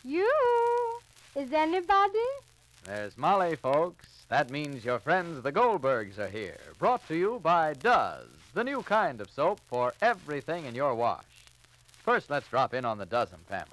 You? Is anybody? There's Molly, folks. That means your friends the Goldbergs are here. Brought to you by Does, the new kind of soap for everything in your wash. First, let's drop in on the Dozen family.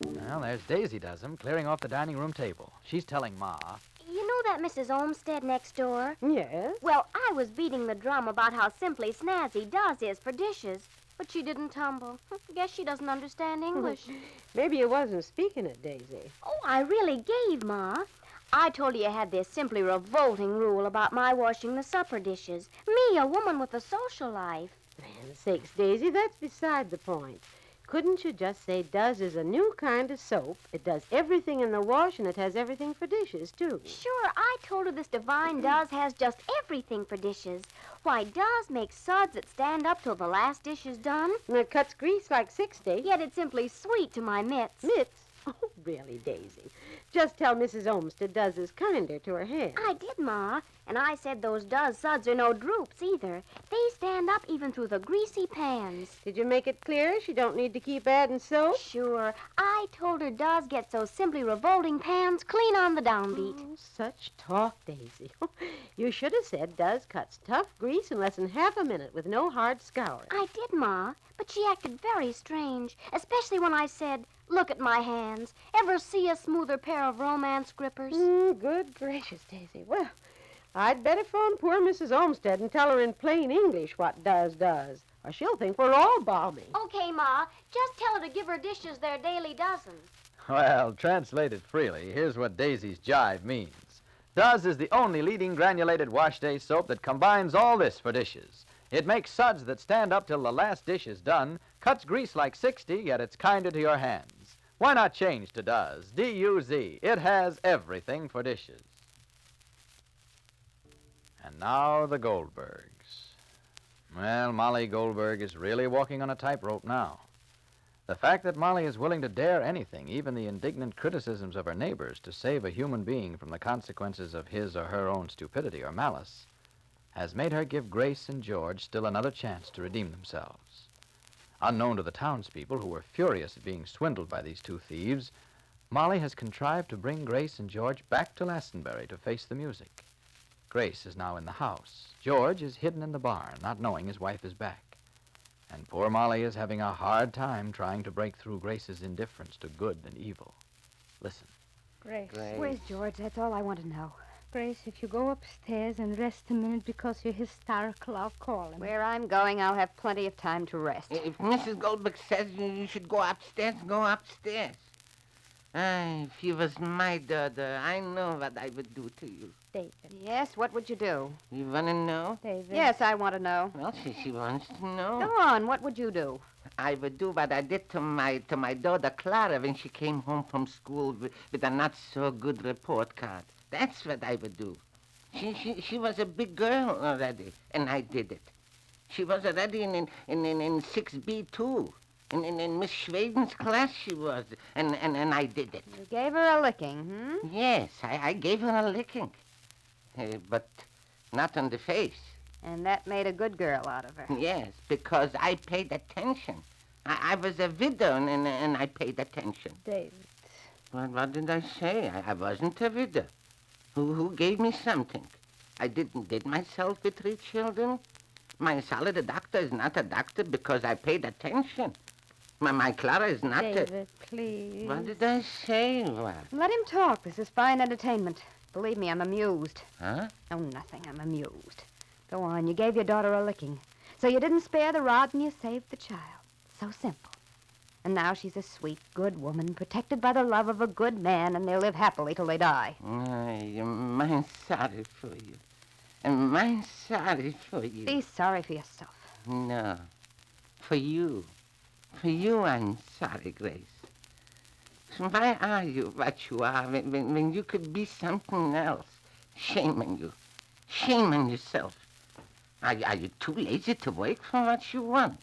Well, there's Daisy Dozen clearing off the dining room table. She's telling Ma. You know that Mrs. Olmsted next door? Yes. Well, I was beating the drum about how simply snazzy Does is for dishes, but she didn't tumble. Guess she doesn't understand English. Maybe you wasn't speaking it, Daisy. Oh, I really gave, Ma. I told her you had this simply revolting rule about my washing the supper dishes. Me, a woman with a social life. Land sakes, Daisy, that's beside the point. Couldn't you just say Does is a new kind of soap? It does everything in the wash, and it has everything for dishes, too. Sure, I told her this divine Does has just everything for dishes. Why, Does makes suds that stand up till the last dish is done. And it cuts grease like 60. Yet it's simply sweet to my mitts. Mitts? Oh, really, Daisy? Just tell Mrs. Olmsted Does is kinder to her hands. I did, Ma. And I said those Does suds are no droops either. They stand up even through the greasy pans. Did you make it clear she don't need to keep adding soap? Sure. I told her Does gets those simply revolting pans clean on the downbeat. Oh, such talk, Daisy. You should have said Does cuts tough grease in less than half a minute with no hard scouring. I did, Ma. But she acted very strange, especially when I said, look at my hands. Ever see a smoother pair of romance grippers? Good gracious, Daisy. Well, I'd better phone poor Mrs. Olmsted and tell her in plain English what does, or she'll think we're all balmy. Okay, Ma. Just tell her to give her dishes their daily dozen. Well, translated freely, here's what Daisy's jive means. Does is the only leading granulated wash day soap that combines all this for dishes. It makes suds that stand up till the last dish is done, cuts grease like 60, yet it's kinder to your hands. Why not change to Does? D-U-Z. It has everything for dishes. And now the Goldbergs. Well, Molly Goldberg is really walking on a tightrope now. The fact that Molly is willing to dare anything, even the indignant criticisms of her neighbors, to save a human being from the consequences of his or her own stupidity or malice, has made her give Grace and George still another chance to redeem themselves. Unknown to the townspeople, who were furious at being swindled by these two thieves, Molly has contrived to bring Grace and George back to Lastenbury to face the music. Grace is now in the house. George is hidden in the barn, not knowing his wife is back. And poor Molly is having a hard time trying to break through Grace's indifference to good and evil. Listen. Grace. Where's George? That's all I want to know. Grace, if you go upstairs and rest a minute because you're hysterical, I'll call him. Where I'm going, I'll have plenty of time to rest. If Mrs. Goldberg says you should go upstairs, go upstairs. If you was my daughter, I know what I would do to you. David. Yes, what would you do? You want to know? David. Yes, I want to know. Well, she wants to know. Go on, what would you do? I would do what I did to my daughter Clara when she came home from school with a not-so-good report card. That's what I would do. She was a big girl already, and I did it. She was already in 6B, too. In Miss Schweden's class she was, and I did it. You gave her a licking, Yes, I gave her a licking. But not on the face. And that made a good girl out of her. Yes, because I paid attention. I was a widow, and I paid attention. David. What did I say? I wasn't a widow. Who gave me something? I did myself with 3 children. My solid doctor is not a doctor because I paid attention. My Clara is not David, please. What did I say? What? Let him talk. This is fine entertainment. Believe me, I'm amused. Huh? Oh, nothing. I'm amused. Go on. You gave your daughter a licking. So you didn't spare the rod and you saved the child. So simple. And now she's a sweet, good woman, protected by the love of a good man, and they'll live happily till they die. I'm sorry for you. I'm sorry for you. Be sorry for yourself. No. For you. For you, I'm sorry, Grace. Why are you what you are when you could be something else? Shame on you. Shame on yourself. Are you too lazy to work for what you want?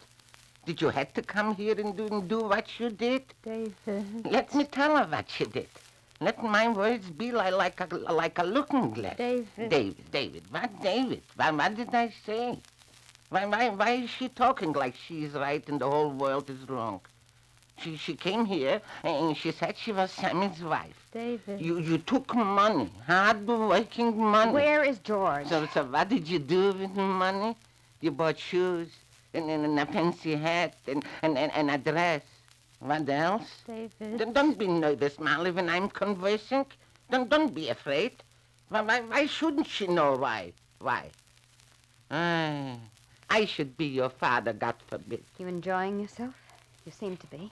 Did you have to come here and do what you did? David. Let me tell her what you did. Let my words be like a looking glass. David. David. What, David? What did I say? Why is she talking like she's right and the whole world is wrong? She came here and she said she was Sammy's wife. David. You took money, hard-working money. Where is George? So what did you do with the money? You bought shoes and a fancy hat and a dress. What else? David. Don't be nervous, Molly, when I'm conversing. Don't be afraid. Why shouldn't she know why? Why? I should be your father, God forbid. You enjoying yourself? You seem to be.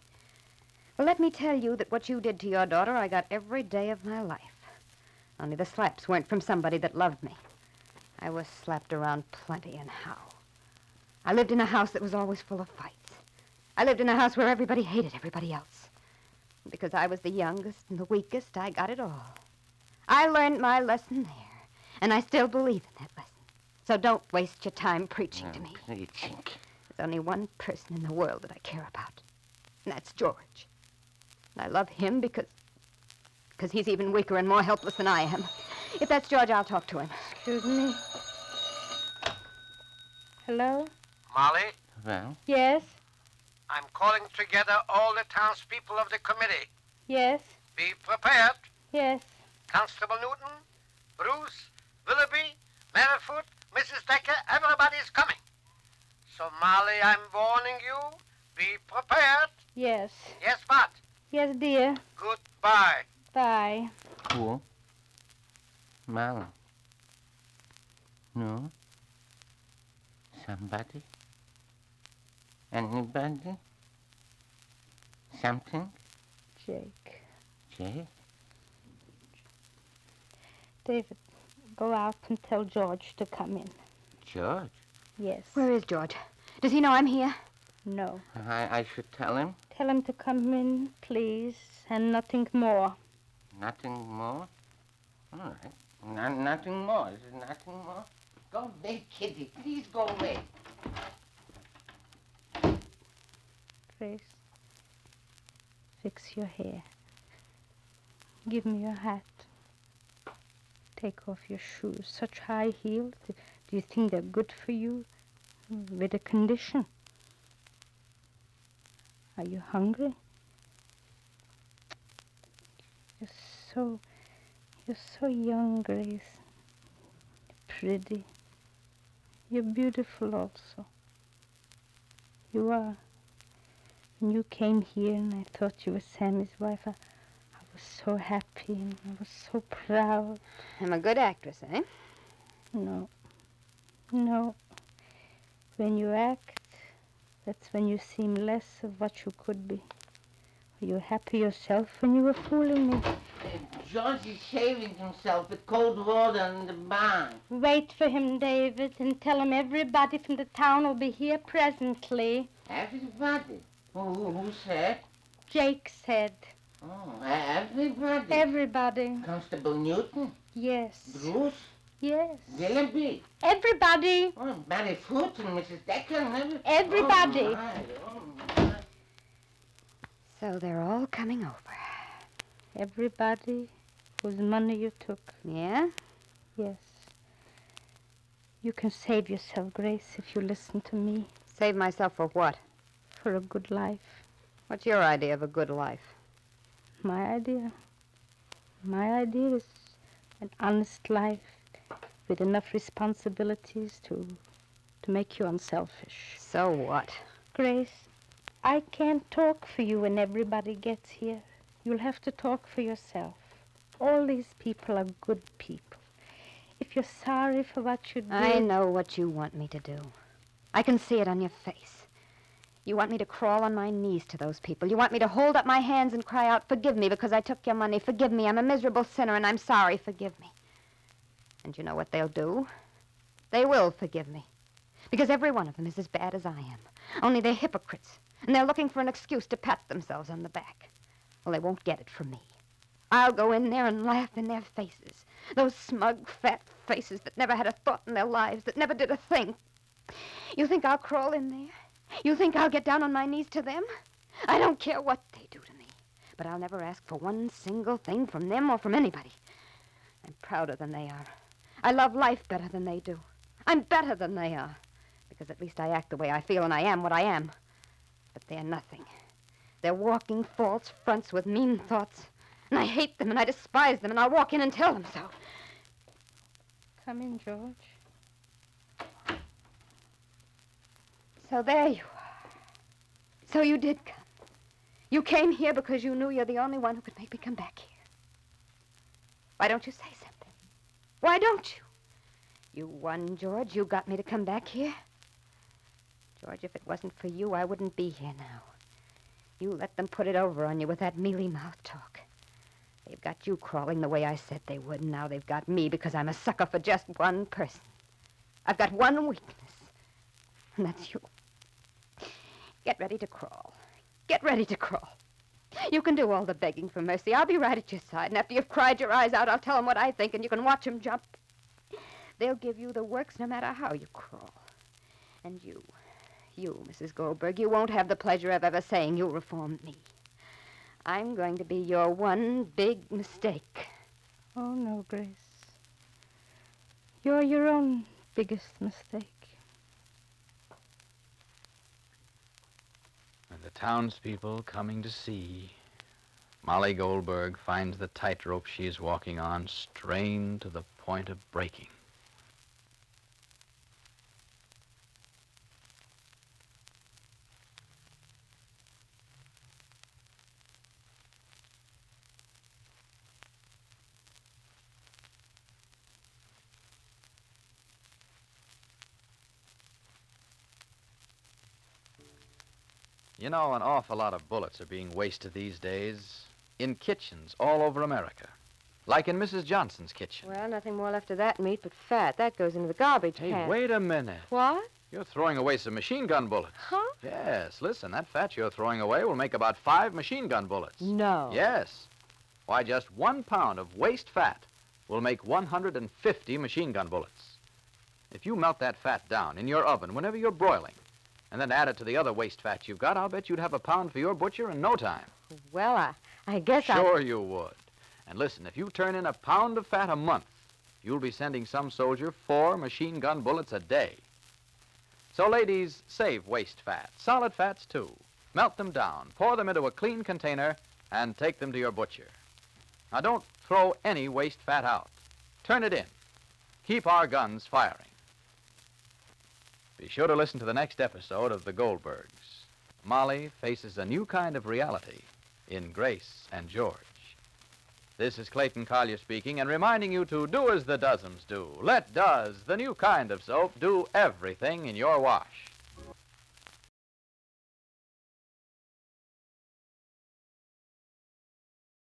Well, let me tell you that what you did to your daughter, I got every day of my life. Only the slaps weren't from somebody that loved me. I was slapped around plenty, and how? I lived in a house that was always full of fights. I lived in a house where everybody hated everybody else. Because I was the youngest and the weakest, I got it all. I learned my lesson there, and I still believe in that lesson. So don't waste your time preaching to me. Preaching. There's only one person in the world that I care about, and that's George. And I love him because he's even weaker and more helpless than I am. If that's George, I'll talk to him. Excuse me. Hello? Molly, Well, Yes? I'm calling together all the townspeople of the committee. Yes? Be prepared. Yes. Constable Newton, Bruce, Willoughby, Merrifoot, Mrs. Decker, everybody's coming. So, Molly, I'm warning you. Be prepared. Yes. Yes, what? Yes, dear. Goodbye. Bye. who? Molly. No? Somebody? Anybody? Something? Jake. Jay? David, go out and tell George to come in. George? Yes. Where is George? Does he know I'm here? No. I should tell him? Tell him to come in, please, and nothing more. Nothing more? All right. Nothing more. Is there nothing more? Go away, Kitty. Please go away. Grace, fix your hair. Give me your hat. Take off your shoes. Such high heels. Do you think they're good for you? With a condition. Are you hungry? You're so young, Grace. Pretty. You're beautiful also. You are. When you came here and I thought you were Sammy's wife, I was so happy and I was so proud. I'm a good actress, eh? No. When you act, that's when you seem less of what you could be. Were you happy yourself when you were fooling me? George is shaving himself with cold water in the barn. Wait for him, David, and tell him everybody from the town will be here presently. Everybody? Who said? Jake said. Oh, everybody? Everybody. Constable Newton? Yes. Bruce? Yes. Willoughby? Everybody. Oh, Merrifoot and Mrs. Decker and Everybody. Oh, my. So they're all coming over. Everybody whose money you took. Yeah? Yes. You can save yourself, Grace, if you listen to me. Save myself for what? For a good life. What's your idea of a good life? My idea is an honest life with enough responsibilities to make you unselfish. So what? Grace, I can't talk for you when everybody gets here. You'll have to talk for yourself. All these people are good people. If you're sorry for what you did... I know what you want me to do. I can see it on your face. You want me to crawl on my knees to those people. You want me to hold up my hands and cry out, forgive me because I took your money. Forgive me. I'm a miserable sinner and I'm sorry. Forgive me. And you know what they'll do? They will forgive me. Because every one of them is as bad as I am. Only they're hypocrites. And they're looking for an excuse to pat themselves on the back. Well, they won't get it from me. I'll go in there and laugh in their faces. Those smug, fat faces that never had a thought in their lives, that never did a thing. You think I'll crawl in there? You think I'll get down on my knees to them? I don't care what they do to me. But I'll never ask for one single thing from them or from anybody. I'm prouder than they are. I love life better than they do. I'm better than they are. because at least I act the way I feel and I am what I am. But they're nothing. They're walking false fronts with mean thoughts. And I hate them and I despise them and I'll walk in and tell them so. Come in, George. So there you are. So you did come. You came here because you knew you're the only one who could make me come back here. Why don't you say something? Why don't you? You won, George. You got me to come back here. George, if it wasn't for you, I wouldn't be here now. You let them put it over on you with that mealy-mouthed talk. They've got you crawling the way I said they would, and now they've got me because I'm a sucker for just one person. I've got one weakness, and that's you. Get ready to crawl. Get ready to crawl. You can do all the begging for mercy. I'll be right at your side, and after you've cried your eyes out, I'll tell them what I think, and you can watch them jump. They'll give you the works no matter how you crawl. And you, Mrs. Goldberg, you won't have the pleasure of ever saying you reformed me. I'm going to be your one big mistake. Oh, no, Grace. You're your own biggest mistake. And the townspeople coming to see, Molly Goldberg finds the tightrope she is walking on strained to the point of breaking. You know, an awful lot of bullets are being wasted these days in kitchens all over America. Like in Mrs. Johnson's kitchen. Well, nothing more left of that meat but fat. That goes into the garbage Hey, can. wait a minute. What? You're throwing away some machine gun bullets. Huh? Yes, listen, that fat you're throwing away will make about 5 machine gun bullets. No. Yes. Why, just 1 pound of waste fat will make 150 machine gun bullets. If you melt that fat down in your oven whenever you're broiling, and then add it to the other waste fat you've got, I'll bet you'd have a pound for your butcher in no time. Well, I guess Sure you would. And listen, if you turn in a pound of fat a month, you'll be sending some soldier 4 machine gun bullets a day. So, ladies, save waste fat. Solid fats, too. Melt them down, pour them into a clean container, and take them to your butcher. Now, don't throw any waste fat out. Turn it in. Keep our guns firing. Be sure to listen to the next episode of The Goldbergs. Molly faces a new kind of reality in Grace and George. This is Clayton Collier speaking and reminding you to do as the Dozens do. Let Does, the new kind of soap, do everything in your wash.